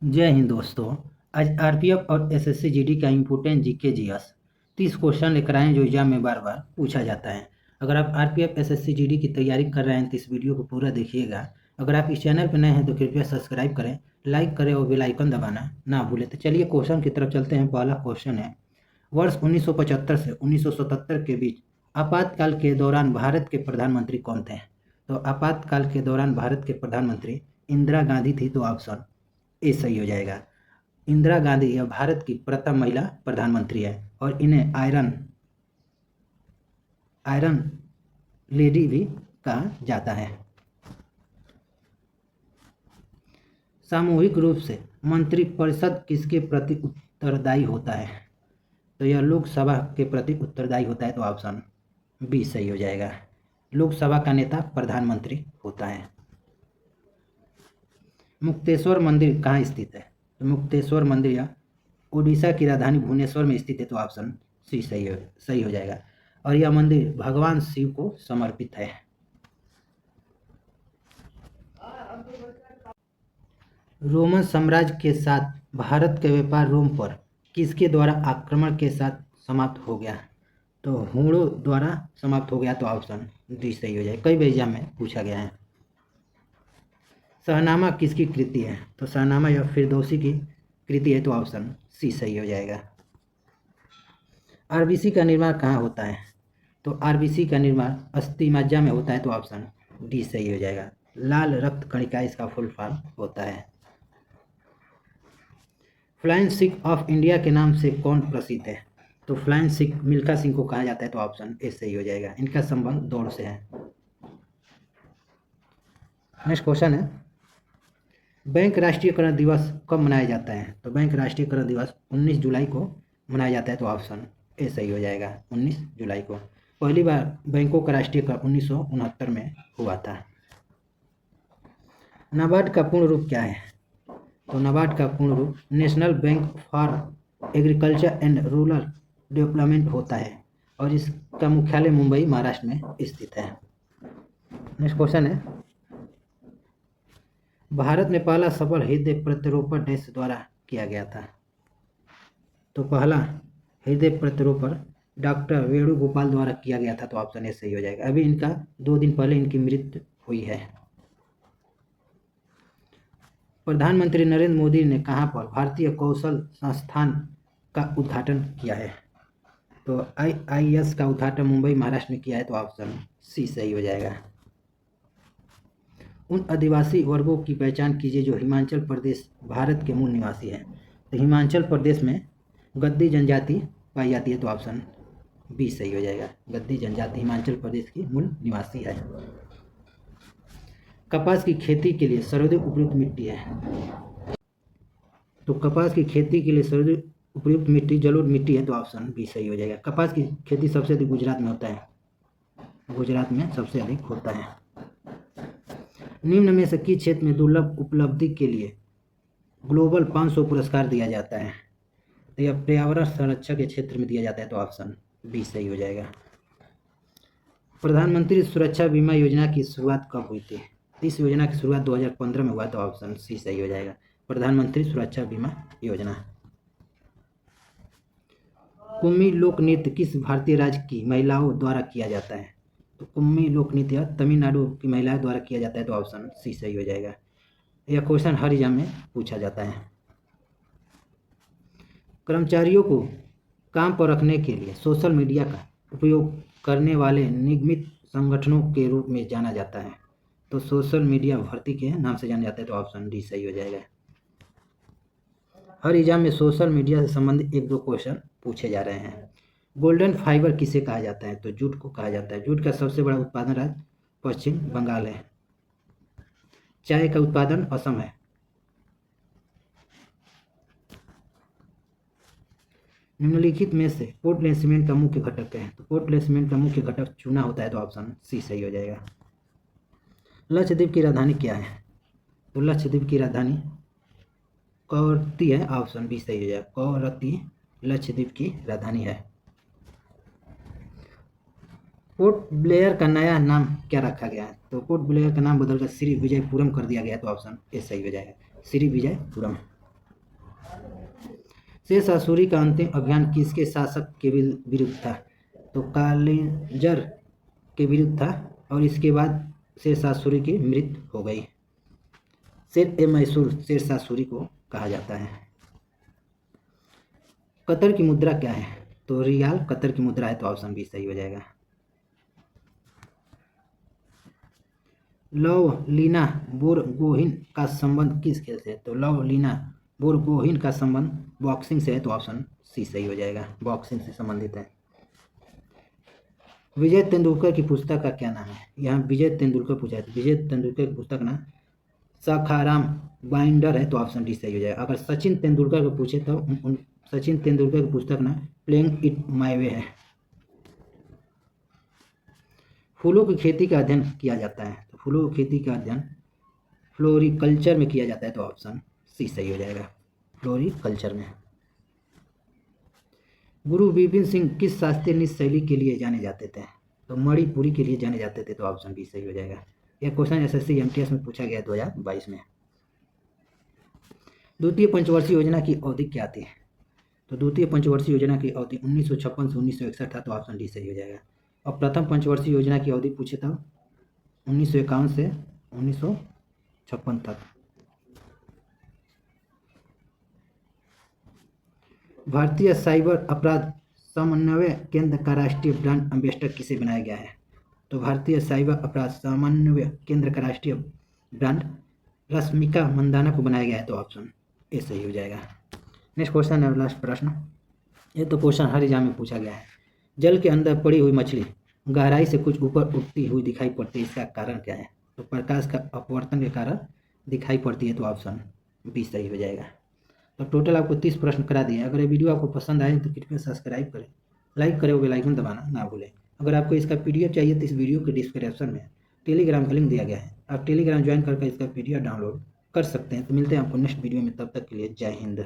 जय हिंद दोस्तों। आज आरपीएफ और एसएससी जीडी का इम्पोर्टेंट जीके जीएस 30 क्वेश्चन लेकर आए हैं जो एग्जाम में बार बार पूछा जाता है। अगर आप आरपीएफ एसएससी जीडी की तैयारी कर रहे हैं तो इस वीडियो को पूरा देखिएगा। अगर आप इस चैनल पर नए हैं तो कृपया सब्सक्राइब करें, लाइक करें और बेल आइकन दबाना ना भूलें। तो चलिए क्वेश्चन की तरफ चलते हैं। पहला क्वेश्चन है, वर्ष 1975 से 1977 के बीच आपातकाल के दौरान भारत के प्रधानमंत्री कौन थे? तो आपातकाल के दौरान भारत के प्रधानमंत्री इंदिरा गांधी थी। तो ऑप्शन ए सही हो जाएगा। इंदिरा गांधी यह भारत की प्रथम महिला प्रधानमंत्री है और इन्हें आयरन लेडी भी कहा जाता है। सामूहिक रूप से मंत्रिपरिषद किसके प्रति उत्तरदायी होता है? तो यह लोकसभा के प्रति उत्तरदायी होता है। तो ऑप्शन बी सही हो जाएगा। लोकसभा का नेता प्रधानमंत्री होता है। मुक्तेश्वर मंदिर कहाँ स्थित है? तो मुक्तेश्वर मंदिर या उड़ीसा की राजधानी भुवनेश्वर में स्थित है। तो ऑप्शन सी सही हो जाएगा। और यह मंदिर भगवान शिव को समर्पित है। रोमन साम्राज्य के साथ भारत के व्यापार रोम पर किसके द्वारा आक्रमण के साथ समाप्त हो गया? तो हूणों द्वारा समाप्त हो गया। तो ऑप्शन डी सही हो जाएगा। कई बार एग्जाम में पूछा गया है। शाहनामा किसकी कृति है? तो शाहनामा या फिरदौसी की कृति है। तो ऑप्शन सी सही हो जाएगा। आरबीसी का निर्माण कहाँ होता है? तो आरबीसी का निर्माण अस्थि मज्जा में होता है। तो ऑप्शन डी सही हो जाएगा। लाल रक्त कणिका इसका फुल फॉर्म होता है। फ्लाइंग सिख ऑफ इंडिया के नाम से कौन प्रसिद्ध है? तो फ्लाइंग सिख मिल्खा सिंह को कहा जाता है। तो ऑप्शन ए सही हो जाएगा। इनका संबंध दौड़ से है। नेक्स्ट क्वेश्चन है, बैंक राष्ट्रीयकरण दिवस कब मनाया जाता है? तो बैंक राष्ट्रीयकरण दिवस 19 जुलाई को मनाया जाता है। तो ऑप्शन ए सही हो जाएगा। 19 जुलाई को पहली बार बैंकों का राष्ट्रीयकरण 1969 में हुआ था। नाबार्ड का पूर्ण रूप क्या है? तो नाबार्ड का पूर्ण रूप national bank for agriculture and rural development होता है और इसका मुख्यालय मुंबई महाराष्ट्र में स्थित है। नेक्स्ट क्वेश्चन है, भारत में पहला सफल हृदय प्रत्यारोपण देश द्वारा किया गया था? तो पहला हृदय प्रत्यारोपण डॉक्टर वेणुगोपाल द्वारा किया गया था। तो ऑप्शन ए सही हो जाएगा। अभी इनका 2 दिन पहले इनकी मृत्यु हुई है। प्रधानमंत्री नरेंद्र मोदी ने कहाँ पर भारतीय कौशल संस्थान का उद्घाटन किया है? तो IIS का उद्घाटन मुंबई महाराष्ट्र में किया है। तो ऑप्शन सी सही हो जाएगा। उन आदिवासी वर्गों की पहचान कीजिए जो हिमाचल प्रदेश भारत के मूल निवासी हैं। तो हिमाचल प्रदेश में गद्दी जनजाति पाई जाती है। तो ऑप्शन बी सही हो जाएगा। गद्दी जनजाति हिमाचल प्रदेश की मूल निवासी है। कपास की खेती के लिए सर्वाधिक उपयुक्त मिट्टी है? तो कपास की खेती के लिए सर्वाधिक उपयुक्त मिट्टी जलोढ़ मिट्टी है। तो ऑप्शन बी सही हो जाएगा। कपास की खेती सबसे अधिक गुजरात में होता है। गुजरात में सबसे अधिक होता है। निम्न में से किस क्षेत्र में दुर्लभ उपलब्धि के लिए ग्लोबल 500 पुरस्कार दिया जाता है? तो यह पर्यावरण संरक्षण के क्षेत्र में दिया जाता है। तो ऑप्शन बी सही हो जाएगा। प्रधानमंत्री सुरक्षा बीमा योजना की शुरुआत कब हुई थी? इस योजना की शुरुआत 2015 में हुआ। तो ऑप्शन सी सही हो जाएगा। प्रधानमंत्री सुरक्षा बीमा योजना। कुम्मी लोक नृत्य किस भारतीय राज्य की महिलाओं द्वारा किया जाता है? तो कुम्मी लोक नृत्य तमिलनाडु की महिलाओं द्वारा किया जाता है। तो ऑप्शन सी सही हो जाएगा। यह क्वेश्चन हर एग्जाम में पूछा जाता है। कर्मचारियों को काम पर रखने के लिए सोशल मीडिया का उपयोग करने वाले निगमित संगठनों के रूप में जाना जाता है? तो सोशल मीडिया भर्ती के नाम से जाना जाता है। तो ऑप्शन डी सही हो जाएगा। हर एग्जाम में सोशल मीडिया से संबंधित 1-2 क्वेश्चन पूछे जा रहे हैं। गोल्डन फाइबर किसे कहा जाता है? तो जूट को कहा जाता है। जूट का सबसे बड़ा उत्पादन राज्य पश्चिम बंगाल है। चाय का उत्पादन असम है। निम्नलिखित में से पोर्टलैंड सीमेंट का मुख्य घटक क्या है? तो पोर्टलैंड सीमेंट का मुख्य घटक चूना होता है। तो ऑप्शन सी सही हो जाएगा। लक्षद्वीप की राजधानी क्या है? तो लक्षद्वीप की राजधानी कवरत्ती है। ऑप्शन बी सही हो जाएगा। कवरत्ती लक्षद्वीप की राजधानी है। पोर्ट ब्लेयर का नया नाम क्या रखा गया है? तो पोर्ट ब्लेयर का नाम बदलकर श्री विजयपुरम कर दिया गया है। तो ऑप्शन ए सही हो जाएगा। श्री विजयपुरम। शेष आसुरी का अंतिम अभियान किसके शासक के विरुद्ध था? तो कालिंजर के विरुद्ध था और इसके बाद शेरशाह सूरी की मृत्यु हो गई। मैसूर शेरशाह सूरी को कहा जाता है। कतर की मुद्रा क्या है? तो रियाल कतर की मुद्रा है, तो ऑप्शन बी सही हो जाएगा। लवलीना बोरगोहिन का संबंध किस खेल से? तो लवलीना बोरगोहिन का संबंध बॉक्सिंग से है, तो ऑप्शन सी सही हो जाएगा, बॉक्सिंग से संबंधित है। विजय तेंदुलकर की पुस्तक का क्या नाम है? यहाँ विजय तेंदुलकर पूछा है, तो विजय तेंदुलकर की पुस्तक नाम सखाराम बाइंडर है, तो ऑप्शन डी सही हो जाएगा। अगर सचिन तेंदुलकर को पूछे तो सचिन तेंदुलकर की पुस्तक नाम प्लेइंग इट माय वे है। फूलों की खेती का अध्ययन किया जाता है, तो फूलों की खेती का अध्ययन फ्लोरिकल्चर में किया जाता है, तो ऑप्शन सी सही हो जाएगा, फ्लोरिकल्चर में। गुरु गोबिंद सिंह किस शास्त्रीय नृत्य शैली के लिए जाने जाते थे? तो मणिपुरी के लिए जाने जाते थे, तो ऑप्शन बी सही हो जाएगा। यह क्वेश्चन एसएससी एमटीएस में पूछा गया 2022 में। द्वितीय पंचवर्षीय योजना की अवधि क्या थी? तो द्वितीय पंचवर्षीय योजना की अवधि 1956 से 1961 था, तो ऑप्शन डी सही हो जाएगा। और प्रथम पंचवर्षीय योजना की अवधि पूछे था 1951 से 1956 तक। भारतीय साइबर अपराध समन्वय केंद्र का राष्ट्रीय ब्रांड एम्बेसडर किसे बनाया गया है? तो भारतीय साइबर अपराध समन्वय केंद्र का राष्ट्रीय ब्रांड रश्मिका मंदाना को बनाया गया है, तो ऑप्शन ए सही हो जाएगा। नेक्स्ट क्वेश्चन है, लास्ट प्रश्न। ये तो क्वेश्चन हर एग्जाम में पूछा गया है। जल के अंदर पड़ी हुई मछली गहराई से कुछ ऊपर उठती हुई दिखाई पड़ती है, इसका कारण क्या है? तो प्रकाश का अपवर्तन के कारण दिखाई पड़ती है, तो ऑप्शन बी सही हो जाएगा। तो टोटल आपको 30 प्रश्न करा दिए। अगर ये वीडियो आपको पसंद आए तो कृपया सब्सक्राइब करें, लाइक करें और बेल आइकन दबाना ना भूलें। अगर आपको इसका पीडीएफ चाहिए तो इस वीडियो के डिस्क्रिप्शन में टेलीग्राम का लिंक दिया गया है, आप टेलीग्राम ज्वाइन करके इसका पीडीएफ डाउनलोड कर सकते हैं। तो मिलते हैं आपको नेक्स्ट वीडियो में, तब तक के लिए जय हिंद।